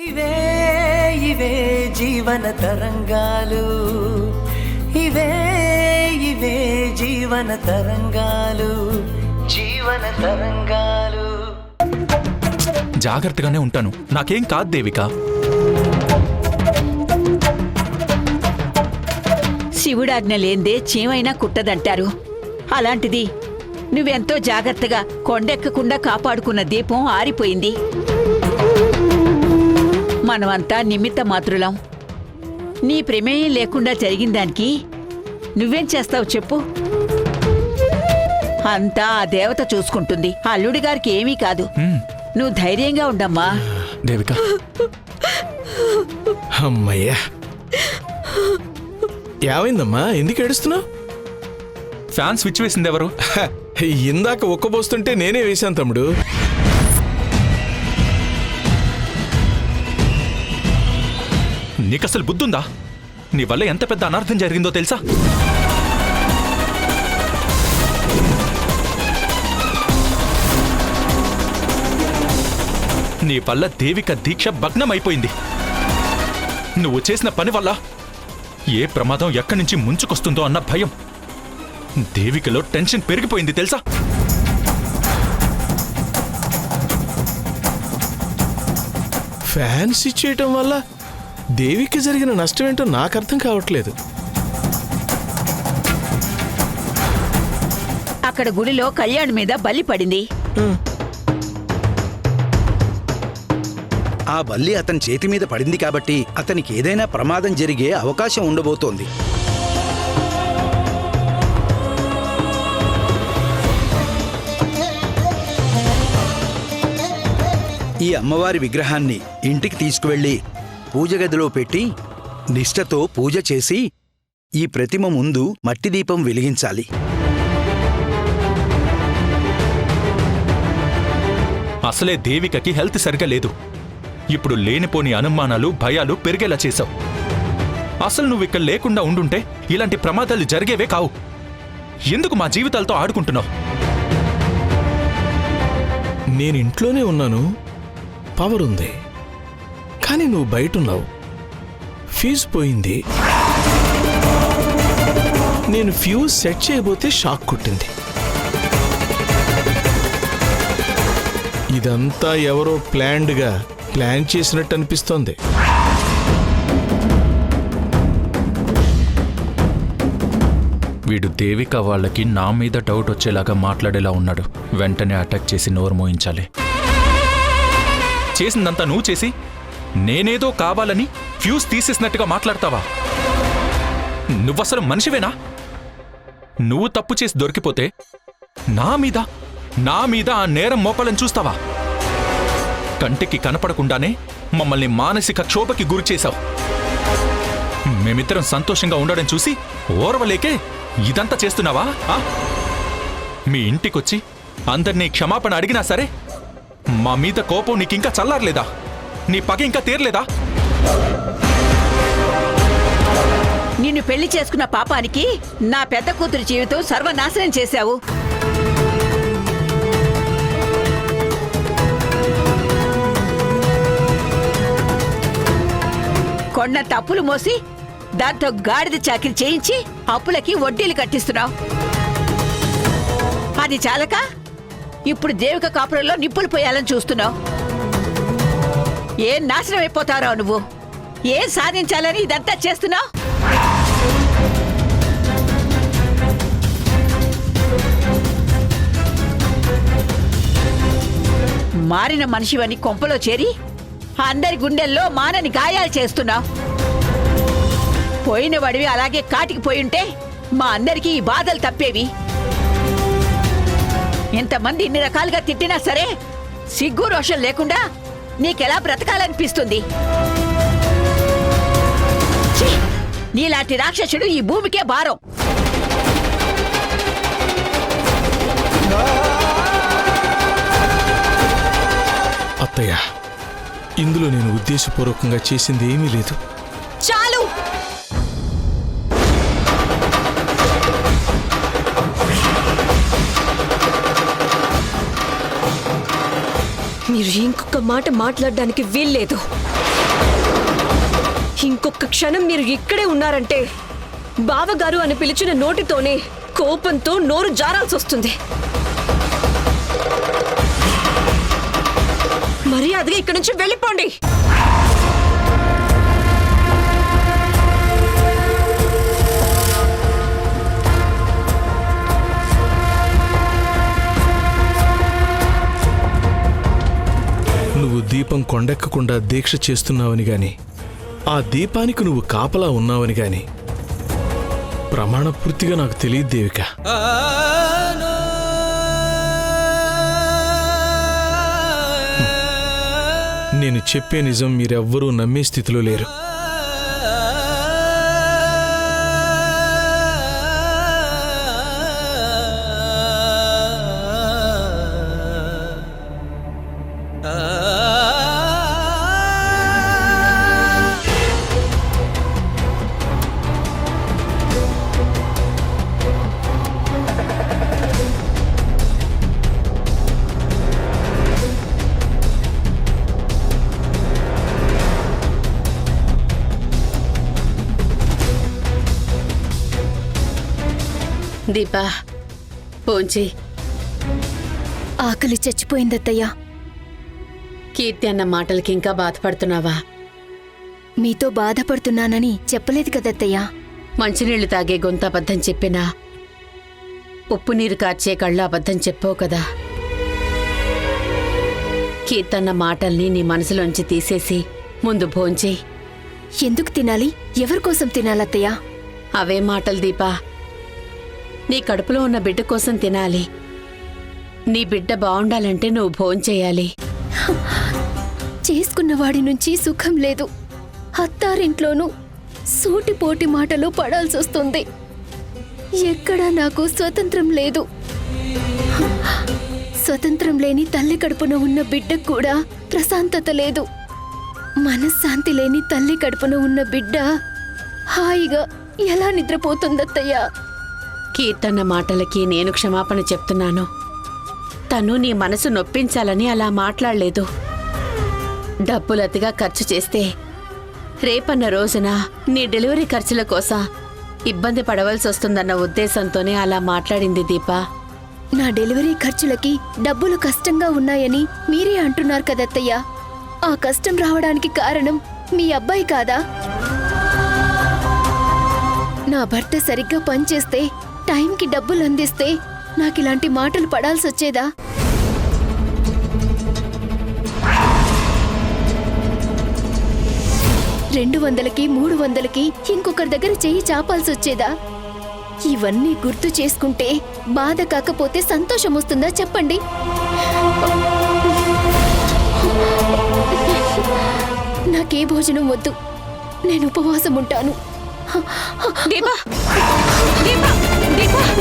ఇవే ఇవే జీవన తరంగాలు, ఇవే ఇవే జీవన తరంగాలు, జీవన తరంగాలు. జాగ్రత్తగానే ఉంటాను, నాకేం కాదు దేవిక. శివుడాజ్ఞ లేందే చీమైనా కుట్టదంటారు. అలాంటిది నువ్వెంతో జాగ్రత్తగా కొండెక్కకుండా కాపాడుకున్న దీపం ఆరిపోయింది. మనమంతా నిమిత్త మాత్రులం. నీ ప్రమేయం లేకుండా జరిగిన దానికి నువ్వేం చేస్తావు చెప్పు? అంతా ఆ దేవత చూసుకుంటుంది. అల్లుడి గారికి ఏమీ కాదు. నువ్వు ధైర్యంగా ఉండమ్మా. దేవిక, అమ్మయ్యా, ఏమైందమ్మా? ఎందుకు ఏడుస్తున్నావు? ఫ్యాన్ స్విచ్ వేసింది ఎవరు? ఇందాక ఒక్కబోస్తుంటే నేనే వేశాను తమ్ముడు. నీకసలు బుద్ధుందా? నీ వల్ల ఎంత పెద్ద అనర్థం జరిగిందో తెలుసా? నీ వల్ల దేవిక దీక్ష భగ్నమైపోయింది. నువ్వు చేసిన పని వల్ల ఏ ప్రమాదం ఎక్కడి నుంచి ముంచుకొస్తుందో అన్న భయం దేవికలో టెన్షన్ పెరిగిపోయింది తెలుసా? ఫ్యాన్ స్విచ్ చేయటం వల్ల దేవికి జరిగిన నష్టం ఏంటో నాకు అర్థం కావట్లేదు. అక్కడ గుడిలో కళ్యాణ్ మీద బలి పడింది. ఆ బల్లి అతని చేతి మీద పడింది కాబట్టి అతనికి ఏదైనా ప్రమాదం జరిగే అవకాశం ఉండబోతోంది. ఈ అమ్మవారి విగ్రహాన్ని ఇంటికి తీసుకువెళ్ళి పూజ గదిలో పెట్టి నిష్ఠతో పూజ చేసి ఈ ప్రతిమ ముందు మట్టి దీపం వెలిగించాలి. అసలే దేవికకి హెల్త్ సరిగా లేదు. ఇప్పుడు లేనిపోని అనుమానాలు, భయాలు పెరిగేలా చేశావు. అసలు నువ్వు ఇక్కడ లేకుండా ఉండుంటే ఇలాంటి ప్రమాదాలు జరిగేవే కావు. ఎందుకు మా జీవితాలతో ఆడుకుంటున్నావు? నేను ఇంట్లోనే ఉన్నాను, పవర్ ఉంది. కానీ నువ్వు బయటున్నావు, ఫ్యూజ్ పోయింది. నేను ఫ్యూజ్ సెట్ చేయబోతే షాక్ కొట్టింది. ఇదంతా ఎవరో ప్లాన్ చేసినట్టు అనిపిస్తోంది. వీడు దేవిక వాళ్ళకి నా మీద డౌట్ వచ్చేలాగా మాట్లాడేలా ఉన్నాడు. వెంటనే అటాక్ చేసి నోరు మోయించాలి. చేసిందంతా నువ్వు చేసి నేనేదో కావాలని ఫ్యూజ్ తీసేసినట్టుగా మాట్లాడతావా? నువ్వసలు మనిషివేనా? నువ్వు తప్పు చేసి దొరికిపోతే నా మీద ఆ నేరం మోపాలని చూస్తావా? కంటికి కనపడకుండానే మమ్మల్ని మానసిక క్షోభకి గురి చేశావు. మేమిద్దరం సంతోషంగా ఉండడం చూసి ఓర్వలేకే ఇదంతా చేస్తున్నావా? మీ ఇంటికొచ్చి అందరినీ క్షమాపణ అడిగినా సరే మా మీద కోపం నీకింకా చల్లారలేదా? నీ పగ ఇంకా తీరలేదా? నిన్ను పెళ్లి చేసుకున్న పాపానికి నా పెద్ద కూతురు జీవితం సర్వనాశనం చేశావు. కొన్నంత అప్పులు మోసి దాంతో గాడిద చాకిరి చేయించి అప్పులకి వడ్డీలు కట్టిస్తున్నావు. అది చాలక ఇప్పుడు దేవిక కాపురంలో నిప్పులు పోయాలని చూస్తున్నావు. ఏం నాశనం అయిపోతారో నువ్వు? ఏం సాధించాలని ఇదంతా చేస్తున్నావు? మారిన మనిషివని కొంపలో చేరి అందరి గుండెల్లో మానని గాయాలు చేస్తున్నావు. పోయిన వాడివి అలాగే కాటికి పోయుంటే మా అందరికీ ఈ బాధలు తప్పేవి. ఇంతమంది ఇన్ని రకాలుగా తిట్టినా సరే సిగ్గు రోషం లేకుండా నీకెలా బ్రతకాలనిపిస్తుంది? నీలాంటి రాక్షసుడు ఈ భూమికే భారం. అత్తయ్య, ఇందులో నేను ఉద్దేశపూర్వకంగా చేసింది ఏమీ లేదు. చాలు. మీరు ఇంకొక మాట మాట్లాడడానికి వీల్లేదు. ఇంకొక క్షణం మీరు ఇక్కడే ఉన్నారంటే బావగారు అని పిలిచిన నోటితోనే కోపంతో నోరు జారాల్సి వస్తుంది. మర్యాదగా ఇక్కడి నుంచి వెళ్ళిపోండి. నువ్వు దీపం కొండెక్కకుండా దీక్ష చేస్తున్నావని గాని ఆ దీపానికి నువ్వు కాపలా ఉన్నావని గాని ప్రమాణపూర్తిగా నాకు తెలియదు దేవిక. నేను చెప్పే నిజం మీరెవ్వరూ నమ్మే స్థితిలో లేరు. దీపా పోంచి. ఆకలి చచ్చిపోయిందత్తయ్యా. కీర్తి అన్న మాటలకి ఇంకా బాధపడుతున్నావా? మీతో బాధపడుతున్నానని చెప్పలేదు కదత్తయ్యా. మంచినీళ్లు తాగే గొంతు అబద్ధం చెప్పినా ఉప్పు నీరు కార్చే కళ్ళు అబద్ధం చెప్పావు కదా. కీర్తన్న మాటల్ని నీ మనసులోంచి తీసేసి ముందు భోంచేయి. ఎందుకు తినాలి? ఎవరికోసం తినాలత్తయ్యా? అవే మాటలు దీపా. నీ కడుపులో ఉన్న బిడ్డ కోసం తినాలి. నీ బిడ్డ బావుండాలంటే నువ్వు భోంచేయాలి. చేసుకున్నవాడి నుంచి సుఖం లేదు. అత్తారింట్లోనూ సూటిపోటి మాటలు పడాల్సొస్తుంది. ఎక్కడా నాకు స్వతంత్రం లేదు. స్వతంత్రం లేని తల్లి కడుపున ఉన్న బిడ్డకు కూడా ప్రశాంతత లేదు. మనశ్శాంతి లేని తల్లి కడుపున ఉన్న బిడ్డ హాయిగా ఎలా నిద్రపోతుందత్తయ్యా? కీర్తన్న మాటలకి నేను క్షమాపణ చెప్తున్నాను. తను నీ మనసు నొప్పించాలని అలా మాట్లాడలేదు. డబ్బులతిగా ఖర్చు చేస్తే రేపన్న రోజున నీ డెలివరీ ఖర్చుల కోసం ఇబ్బంది పడవలసి వస్తుందన్న ఉద్దేశంతోనే అలా మాట్లాడింది దీపా. నా డెలివరీ ఖర్చులకి డబ్బులు కష్టంగా ఉన్నాయని మీరే అంటున్నారు కదత్తయ్యా. ఆ కష్టం రావడానికి కారణం మీ అబ్బాయి కాదా? నా భర్త సరిగ్గా పనిచేస్తే టైంకి డబ్బులు అందిస్తే నాకిలాంటి మాటలు పడాల్సొచ్చేదా? $200కి 300కి ఇంకొకరి దగ్గర చెయ్యి చాపాల్సొచ్చేదా? ఇవన్నీ గుర్తు చేసుకుంటే బాధ కాకపోతే సంతోషం వస్తుందా చెప్పండి? నాకే భోజనం వద్దు. నేను ఉపవాసం ఉంటాను. దీపా! దీపా! దీపా!